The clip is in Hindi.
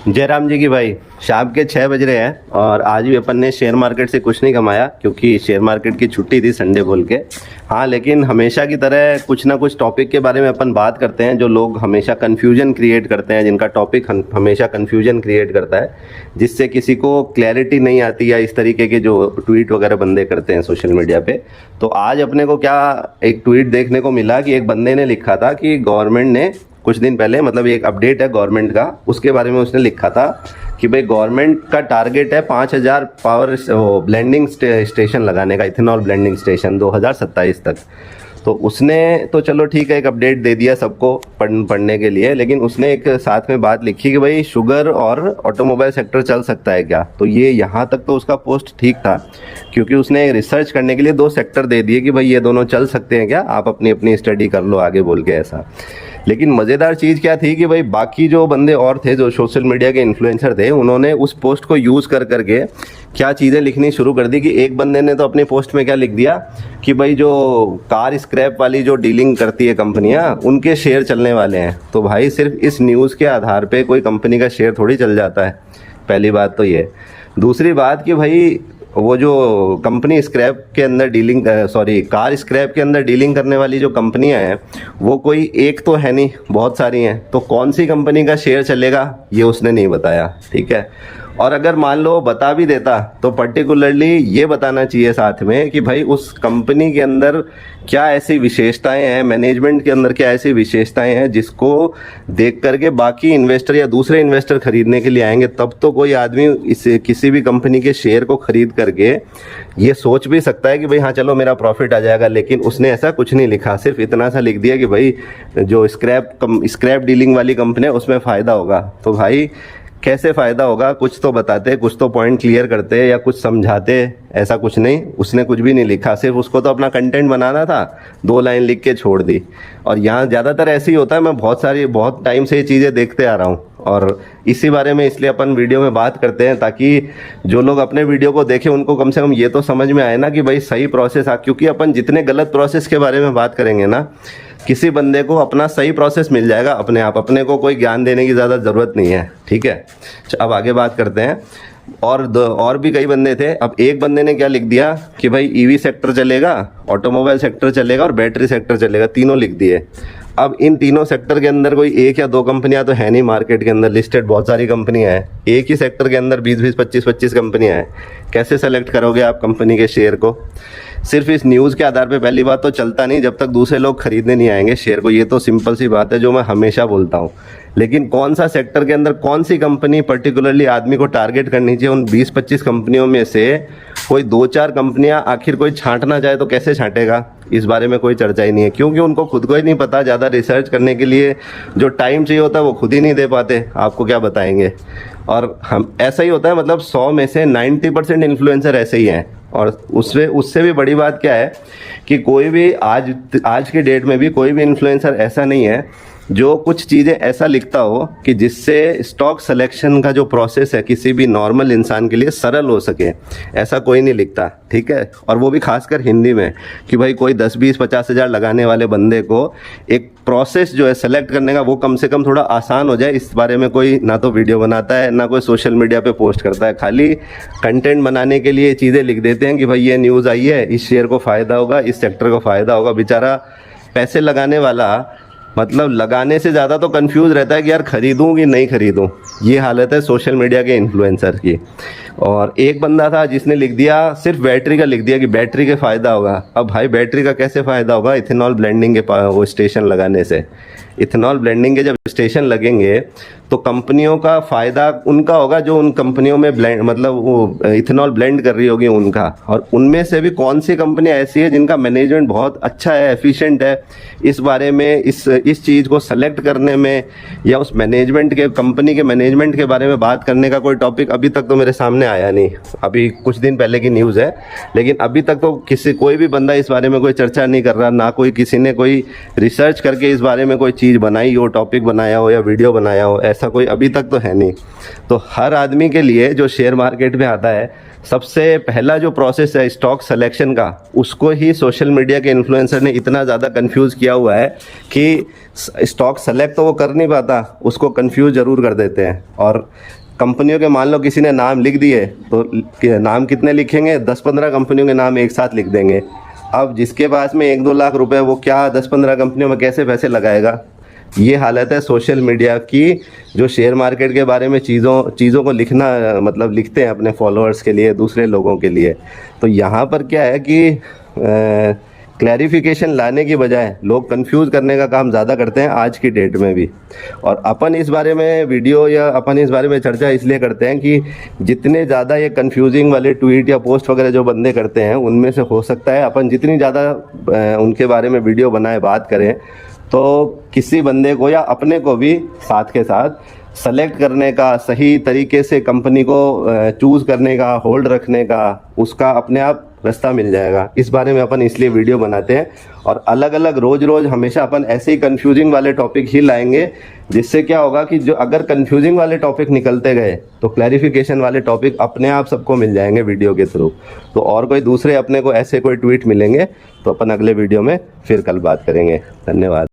जयराम जी की भाई, शाम के 6 बज रहे हैं और आज भी अपन ने शेयर मार्केट से कुछ नहीं कमाया क्योंकि शेयर मार्केट की छुट्टी थी संडे बोल के। हाँ, लेकिन हमेशा की तरह कुछ ना कुछ टॉपिक के बारे में अपन बात करते हैं जो लोग हमेशा कन्फ्यूजन क्रिएट करते हैं, जिनका टॉपिक हमेशा कन्फ्यूजन क्रिएट करता है, जिससे किसी को क्लैरिटी नहीं आती या इस तरीके के जो ट्वीट वगैरह बंदे करते हैं सोशल मीडिया पे। तो आज अपने को क्या एक ट्वीट देखने को मिला कि एक बंदे ने लिखा था कि गवर्नमेंट ने कुछ दिन पहले, मतलब एक अपडेट है गवर्नमेंट का, उसके बारे में उसने लिखा था कि भाई गवर्नमेंट का टारगेट है 5000 पावर ब्लेंडिंग स्टेशन लगाने का, इथेनॉल ब्लेंडिंग स्टेशन 2027 तक। तो उसने तो चलो ठीक है एक अपडेट दे दिया सबको पढ़ने के लिए, लेकिन उसने एक साथ में बात लिखी कि भाई शुगर और ऑटोमोबाइल सेक्टर चल सकता है क्या। तो ये यहाँ तक तो उसका पोस्ट ठीक था क्योंकि उसने रिसर्च करने के लिए 2 सेक्टर दे दिए कि भाई ये दोनों चल सकते हैं क्या, आप अपनी अपनी स्टडी कर लो आगे बोल के ऐसा। लेकिन मज़ेदार चीज़ क्या थी कि भाई बाकी जो बंदे और थे जो सोशल मीडिया के इन्फ्लुएंसर थे, उन्होंने उस पोस्ट को यूज़ कर करके क्या चीज़ें लिखनी शुरू कर दी कि एक बंदे ने तो अपनी पोस्ट में क्या लिख दिया कि भाई जो कार स्क्रैप वाली जो डीलिंग करती है कंपनियां, उनके शेयर चलने वाले हैं। तो भाई सिर्फ इस न्यूज़ के आधार पे कोई कंपनी का शेयर थोड़ी चल जाता है, पहली बात तो ये। दूसरी बात कि भाई वो जो कंपनी स्क्रैप के अंदर डीलिंग कार स्क्रैप के अंदर डीलिंग करने वाली जो कंपनियां हैं वो कोई एक तो है नहीं, बहुत सारी हैं। तो कौन सी कंपनी का शेयर चलेगा ये उसने नहीं बताया, ठीक है। और अगर मान लो बता भी देता तो पर्टिकुलरली ये बताना चाहिए साथ में कि भाई उस कंपनी के अंदर क्या ऐसी विशेषताएं हैं, मैनेजमेंट के अंदर क्या ऐसी विशेषताएं हैं जिसको देख करके बाकी इन्वेस्टर या दूसरे इन्वेस्टर खरीदने के लिए आएंगे। तब तो कोई आदमी इसे किसी भी कंपनी के शेयर को खरीद करके ये सोच भी सकता है कि भाई हाँ चलो मेरा प्रॉफिट आ जाएगा। लेकिन उसने ऐसा कुछ नहीं लिखा, सिर्फ इतना सा लिख दिया कि भाई जो स्क्रैप डीलिंग वाली कंपनी है उसमें फ़ायदा होगा। तो भाई कैसे फ़ायदा होगा, कुछ तो बताते, कुछ तो पॉइंट क्लियर करते या कुछ समझाते। ऐसा कुछ नहीं, उसने कुछ भी नहीं लिखा, सिर्फ उसको तो अपना कंटेंट बनाना था, 2 लाइन लिख के छोड़ दी। और यहाँ ज़्यादातर ऐसे ही होता है, मैं बहुत टाइम से ये चीज़ें देखते आ रहा हूँ और इसी बारे में इसलिए अपन वीडियो में बात करते हैं ताकि जो लोग अपने वीडियो को देखें उनको कम से कम ये तो समझ में आए ना कि भाई सही प्रोसेस क्योंकि अपन जितने गलत प्रोसेस के बारे में बात करेंगे ना, किसी बंदे को अपना सही प्रोसेस मिल जाएगा अपने आप, अपने को कोई ज्ञान देने की ज़्यादा ज़रूरत नहीं है, ठीक है। अब आगे बात करते हैं। और भी कई बंदे थे। अब एक बंदे ने क्या लिख दिया कि भाई ईवी सेक्टर चलेगा, ऑटोमोबाइल सेक्टर चलेगा और बैटरी सेक्टर चलेगा, तीनों लिख दिए। अब इन तीनों सेक्टर के अंदर कोई 1 या 2 कंपनियां तो है नहीं, मार्केट के अंदर लिस्टेड बहुत सारी कंपनियां हैं। एक ही सेक्टर के अंदर 20-20, 25-25 कंपनियां हैं। कैसे सेलेक्ट करोगे आप कंपनी के शेयर को? सिर्फ इस न्यूज़ के आधार पे पहली बात तो चलता नहीं जब तक दूसरे लोग खरीदने नहीं आएंगे शेयर को, ये तो सिंपल सी बात है जो मैं हमेशा बोलता हूँ। लेकिन कौन सा सेक्टर के अंदर कौन सी कंपनी पर्टिकुलरली आदमी को टारगेट करनी चाहिए, उन 20-25 कंपनियों में से कोई 2-4 कंपनियां आखिर कोई छांटना चाहे तो कैसे छांटेगा, इस बारे में कोई चर्चा ही नहीं है क्योंकि उनको खुद को ही नहीं पता। ज़्यादा रिसर्च करने के लिए जो टाइम चाहिए होता है वो खुद ही नहीं दे पाते, आपको क्या बताएंगे। और हम ऐसा ही होता है, मतलब 100 में से 90% इन्फ्लुएंसर ऐसे ही हैं। और उससे भी बड़ी बात क्या है कि कोई भी आज के डेट में भी कोई भी इन्फ्लुएंसर ऐसा नहीं है जो कुछ चीज़ें ऐसा लिखता हो कि जिससे स्टॉक सिलेक्शन का जो प्रोसेस है किसी भी नॉर्मल इंसान के लिए सरल हो सके। ऐसा कोई नहीं लिखता, ठीक है। और वो भी खासकर हिंदी में कि भाई कोई 10-20-50 हज़ार लगाने वाले बंदे को एक प्रोसेस जो है सेलेक्ट करने का वो कम से कम थोड़ा आसान हो जाए, इस बारे में कोई ना तो वीडियो बनाता है ना कोई सोशल मीडिया पे पोस्ट करता है। खाली कंटेंट बनाने के लिए चीज़ें लिख देते हैं कि भाई ये न्यूज़ आई है, इस शेयर को फ़ायदा होगा, इस सेक्टर को फ़ायदा होगा। बेचारा पैसे लगाने वाला मतलब लगाने से ज़्यादा तो कंफ्यूज रहता है कि यार खरीदूं कि नहीं खरीदूं। ये हालत है सोशल मीडिया के इन्फ्लुएंसर की। और एक बंदा था जिसने लिख दिया, सिर्फ बैटरी का लिख दिया कि बैटरी के फ़ायदा होगा। अब भाई बैटरी का कैसे फ़ायदा होगा? इथेनॉल ब्लेंडिंग के वो स्टेशन लगाने से। इथेनॉल ब्लेंडिंग के जब स्टेशन लगेंगे तो कंपनियों का फ़ायदा उनका होगा जो उन कंपनियों में वो इथेनॉल ब्लेंड कर रही होगी उनका। और उनमें से भी कौन सी कंपनी ऐसी है जिनका मैनेजमेंट बहुत अच्छा है, एफिशिएंट है, इस बारे में इस चीज़ को सेलेक्ट करने में या उस मैनेजमेंट के कंपनी के मैनेजमेंट के बारे में बात करने का कोई टॉपिक अभी तक तो मेरे सामने आया नहीं। अभी कुछ दिन पहले की न्यूज़ है, लेकिन अभी तक तो कोई भी बंदा इस बारे में कोई चर्चा नहीं कर रहा, ना कोई किसी ने कोई रिसर्च करके इस बारे में कोई चीज़ बनाई हो, टॉपिक बनाया हो या वीडियो बनाया हो, ऐसा कोई अभी तक तो है नहीं। तो हर आदमी के लिए जो शेयर मार्केट में आता है सबसे पहला जो प्रोसेस है स्टॉक सिलेक्शन का, उसको ही सोशल मीडिया के इन्फ्लुएंसर ने इतना ज़्यादा कंफ्यूज किया हुआ है कि स्टॉक सेलेक्ट तो वो कर नहीं पाता, उसको कंफ्यूज ज़रूर कर देते हैं। और कंपनियों के मान लो किसी ने नाम लिख दिए तो नाम कितने लिखेंगे, 10-15 कंपनियों के नाम एक साथ लिख देंगे। अब जिसके पास में 1-2 लाख रुपए, वो क्या 10-15 कंपनियों में कैसे पैसे लगाएगा। ये हालत है सोशल मीडिया की, जो शेयर मार्केट के बारे में चीज़ों को लिखना, मतलब लिखते हैं अपने फॉलोअर्स के लिए, दूसरे लोगों के लिए। तो यहाँ पर क्या है कि क्लैरिफिकेशन लाने की बजाय लोग कंफ्यूज करने का काम ज़्यादा करते हैं आज की डेट में भी। और अपन इस बारे में वीडियो या अपन इस बारे में चर्चा इसलिए करते हैं कि जितने ज़्यादा ये कंफ्यूजिंग वाले ट्वीट या पोस्ट वगैरह जो बंदे करते हैं, उनमें से हो सकता है अपन जितनी ज़्यादा उनके बारे में वीडियो बनाए, बात करें, तो किसी बंदे को या अपने को भी साथ के साथ सेलेक्ट करने का, सही तरीके से कंपनी को चूज़ करने का, होल्ड रखने का, उसका अपने आप रास्ता मिल जाएगा। इस बारे में अपन इसलिए वीडियो बनाते हैं। और अलग अलग रोज़ हमेशा अपन ऐसे ही कंफ्यूजिंग वाले टॉपिक ही लाएंगे, जिससे क्या होगा कि जो अगर कंफ्यूजिंग वाले टॉपिक निकलते गए तो क्लैरिफिकेशन वाले टॉपिक अपने आप सबको मिल जाएंगे वीडियो के थ्रू। तो और कोई दूसरे अपने को ऐसे कोई ट्वीट मिलेंगे तो अपन अगले वीडियो में फिर कल बात करेंगे। धन्यवाद।